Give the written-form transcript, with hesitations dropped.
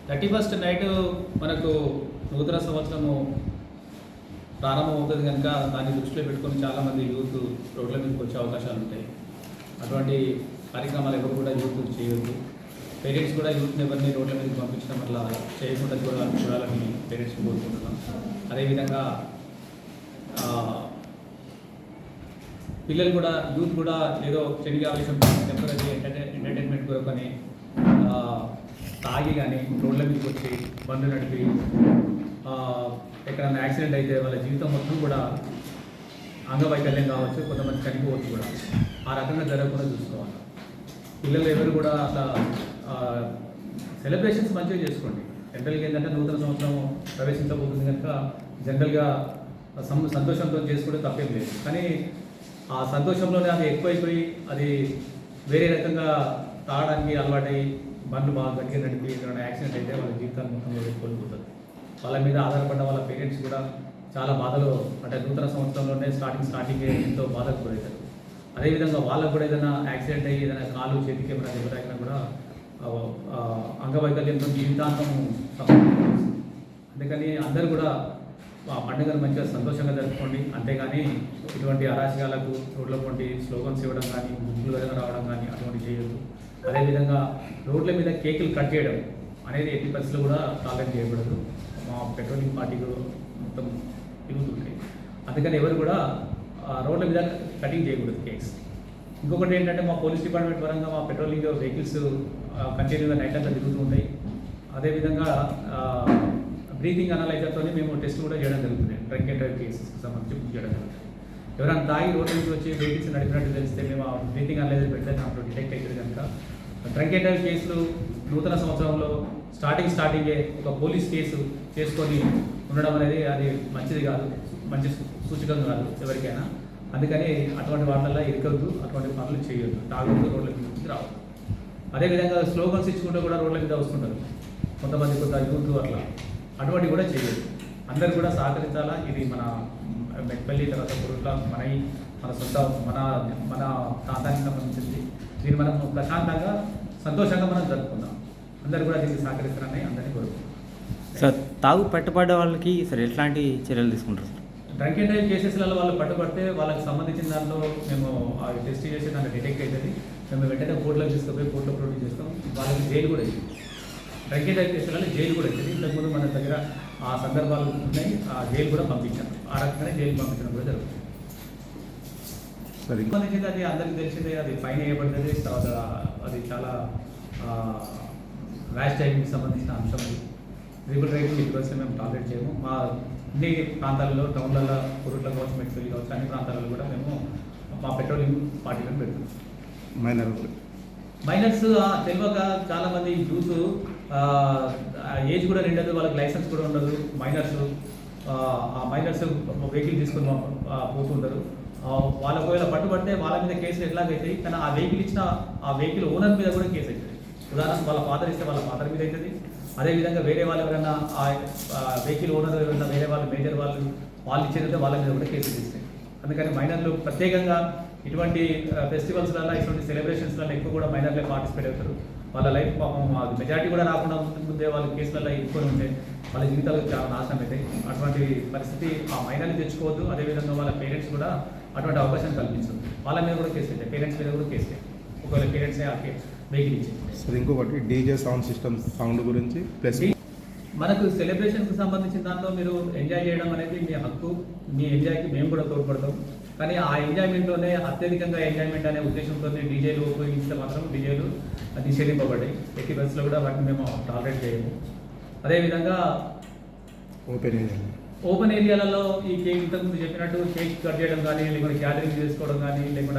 31st night మనకు నూతన సంవత్సరము ప్రారంభం అవుతుంది కనుక దాన్ని దృష్టిలో పెట్టుకొని చాలామంది యూత్ రోడ్ల మీదకి వచ్చే అవకాశాలు ఉంటాయి. అటువంటి కార్యక్రమాలు ఎవరు కూడా యూత్ చేయొద్దు. పేరెంట్స్ కూడా యూత్ని ఎవరిని రోడ్ల మీదకి పంపించడం వల్ల చేయకుండా చూడాలని పేరెంట్స్ కోరుకుంటున్నాం. అదేవిధంగా పిల్లలు కూడా యూత్ కూడా ఏదో చెడుగా ఆవేశం టెంపరీ ఎంటర్టైన్మెంట్ కొరకని తాగి కానీ రోడ్ల మీదకి వచ్చి బండ్లు నడిపి ఎక్కడన్నా యాక్సిడెంట్ అయితే వాళ్ళ జీవితం మొత్తం కూడా అంగవైకల్యం కావచ్చు, కొంతమంది చనిపోవచ్చు కూడా. ఆ రకంగా జరగకుండా చూసుకోవాలి. పిల్లలు ఎవరు కూడా అట్లా సెలబ్రేషన్స్ మంచిగా చేసుకోండి. జనరల్గా ఏంటంటే నూతన సంవత్సరం ప్రవేశించబోతుంది కనుక జనరల్గా సంతోషంతో చేసుకుంటే తప్పేం లేదు. కానీ ఆ సంతోషంలోనే అది ఎక్కువైపోయి అది వేరే రకంగా తాగడానికి అలవాటై బండ్లు బాగా గట్టిగా నడిపి ఏదైనా యాక్సిడెంట్ అయితే వాళ్ళ జీవితాలు మొత్తం కోల్పోతుంది. వాళ్ళ మీద ఆధారపడ్డ వాళ్ళ పేరెంట్స్ కూడా చాలా బాధలో, అంటే నూతన సంవత్సరంలోనే స్టార్టింగే ఎంతో బాధకు గురవుతారు. అదేవిధంగా వాళ్ళకు కూడా ఏదైనా యాక్సిడెంట్ అయ్యి ఏదైనా కాలు చేతికి ఏమైనా దెబ్బతాకినా కూడా అంగవైకల్యంతో జీవితాంతం అందుకని అందరూ కూడా ఆ పండుగను మంచిగా సంతోషంగా జరుపుకోండి. అంతేగాని ఇటువంటి అరాచకాలకు రోడ్ల వంటి స్లోగన్స్ ఇవ్వడం కానీ, ముగ్గులు ఏదైనా రావడం కానీ అటువంటి చేయొద్దు. అదేవిధంగా రోడ్ల మీద కేకులు కట్ చేయడం అనేది ఎట్టి పరిస్థితులు కూడా టాలరేట్ చేయకూడదు. మా పెట్రోలింగ్ పార్టీ మొత్తం తిరుగుతుంటాయి. అందుకని ఎవరు కూడా రోడ్ల మీద కటింగ్ చేయకూడదు కేక్స్. ఇంకొకటి ఏంటంటే మా పోలీస్ డిపార్ట్మెంట్ పరంగా మా పెట్రోలింగ్ వెహికల్స్ కంటిన్యూగా నైట్ అంతా తిరుగుతూ ఉంటాయి. అదేవిధంగా బ్రీతింగ్ అనలైజర్తో మేము టెస్ట్ కూడా చేయడం జరుగుతుంది. డ్రంక్ అండ్ డ్రైవ్ కేసెస్కి సంబంధించి బుక్ చేయడం జరుగుతుంది. ఎవరైనా తాగి రోడ్డు నుంచి వచ్చి వెహికల్స్ నడిపినట్టు తెలిస్తే మేము ఆ బ్రీతింగ్ అనలైజర్ పెడితే దాంట్లో డిటెక్ట్ అవుతుంది కనుక డ్రంక్ అండ్ డ్రైవ్ కేసులు నూతన సంవత్సరంలో స్టార్టింగే ఒక పోలీస్ కేసు చేసుకొని ఉండడం అనేది అది మంచిది కాదు, మంచి సూచకం కాదు ఎవరికైనా. అందుకని అటువంటి వాటిల్లో ఇరకద్దు, అటువంటి పనులు చేయొద్దు, తాగొద్దు, రోడ్ల మీద రావద్దు. అదేవిధంగా స్లోగన్స్ ఇచ్చుకుంటూ కూడా రోడ్ల మీద వస్తుంటారు కొంతమంది యూత్ అట్లా, అటువంటి కూడా చేయొద్దు. అందరు కూడా సహకరించాలా. ఇది మన మెట్పల్లి తర్వాత పురుట్ల మన సొంత మన ప్రాంతానికి సంబంధించింది. దీన్ని మనం ప్రశాంతంగా సంతోషంగా మనం జరుపుకుందాం. అందరు కూడా దీనికి సహకరిస్తారని అందరినీ కోరుకుంటున్నాం. సార్, తాగు పట్టుబడ్డ వాళ్ళకి సార్ ఎట్లాంటి చర్యలు తీసుకుంటారు? డ్రంక్ అండ్ డ్రైవ్ కేసెస్లలో వాళ్ళు పట్టుబడితే వాళ్ళకి సంబంధించిన దాంట్లో మేము టెస్ట్ చేసి దాంట్లో డిటెక్ట్ అవుతుంది. మేము వెంటనే కోర్టులో తీసుకుపోయి కోర్టులో ప్రొడ్యూస్ చేస్తాం. వాళ్ళకి జైలు కూడా ఇస్తుంది. డ్రంక్ అండ్ డ్రైవ్ కేసులలో జైలు కూడా ఇస్తుంది. ఇంతకుముందు మన దగ్గర ఆ సందర్భాలు ఉన్నాయి. ఆ జైలు కూడా పంపించాం. ఆ రకంగానే జైలు పంపించడం కూడా జరుగుతుంది. సంబంధించింది అది అందరికీ తెలిసిందే. అది ఫైన్ వేయబడుతుంది. తర్వాత అది చాలా ర్యాష్ డ్రైవింగ్కి సంబంధించిన అంశం. అది ట్రిపుల్ రైడింగ్ ఇటువంటి మేము టార్గెట్ చేయము. మా అన్ని ప్రాంతాలలో, టౌన్లలో, పురుట్ల కావచ్చు, మెట్పల్లి కావచ్చు, అన్ని ప్రాంతాలలో కూడా మేము మా పెట్రోలింగ్ పార్టీలను పెడుతున్నాం. మైనర్స్ తెలియక చాలామంది యూత్ ఏజ్ కూడా నిండదు, వాళ్ళకి లైసెన్స్ కూడా ఉండదు. మైనర్స్ వెహికల్ తీసుకొని పోతుంటారు. వాళ్ళ ఒకవేళ పట్టుబడితే వాళ్ళ మీద కేసులు ఎట్లాగైతాయి, కానీ ఆ వెహికల్ ఓనర్ మీద కూడా కేసు అవుతుంది. ఉదాహరణకు వాళ్ళ ఫాదర్ ఇస్తే వాళ్ళ ఫాదర్ మీద అవుతుంది. అదేవిధంగా వేరే వాళ్ళు ఎవరైనా ఆ వెహికల్ ఓనర్ ఎవరైనా వేరే వాళ్ళు మేజర్ వాళ్ళు ఇచ్చేదంటే వాళ్ళ మీద కూడా కేసులు ఇస్తాయి. అందుకని మైనర్లు ప్రత్యేకంగా ఇటువంటి ఫెస్టివల్స్లలో, ఇటువంటి సెలబ్రేషన్స్లలో ఎక్కువ కూడా మైనర్లే పార్టిసిపేట్ అవుతారు. వాళ్ళ లైఫ్ పాపం మెజారిటీ కూడా రాకుండా ముందే వాళ్ళ కేసులలో ఎక్కువ ఉంటే వాళ్ళ జీవితాలు చాలా నాశనం అవుతాయి. అటువంటి పరిస్థితి ఆ మైనర్ని తెచ్చుకోవద్దు. అదేవిధంగా వాళ్ళ పేరెంట్స్ కూడా అటువంటి అవకాశం కల్పించదు. వాళ్ళ మీద కూడా కేసు అవుతాయి, పేరెంట్స్ మీద కూడా కేసు అవుతాయి. ఒకవేళ పేరెంట్సే ఆ వెహికల్ ఇచ్చేది. ఇంకొకటి డీజే సౌండ్ సిస్టమ్ సౌండ్ గురించి ప్లస్ మనకు సెలబ్రేషన్కి సంబంధించిన దాంట్లో మీరు ఎంజాయ్ చేయడం అనేది మీ హక్కు. మీ ఎంజాయ్కి మేము కూడా తోడ్పడతాం. కానీ ఆ ఎంజాయ్మెంట్లోనే అత్యధికంగా ఎంజాయ్మెంట్ అనే ఉద్దేశంతో డీజేలు ఉపయోగించడం మాత్రం డీజేలు నిషేధింపబడ్డాయి. ఎట్టి బస్సులో కూడా వాటిని మేము టాలరేట్ చేయము. అదేవిధంగా ఓపెన్ ఏరియాలలో ఈ కేక్ ఇంతకుముందు చెప్పినట్టు కేక్ కట్ చేయడం కానీ, లేకుంటే క్యాటరింగ్ చేసుకోవడం కానీ, లేకుంటే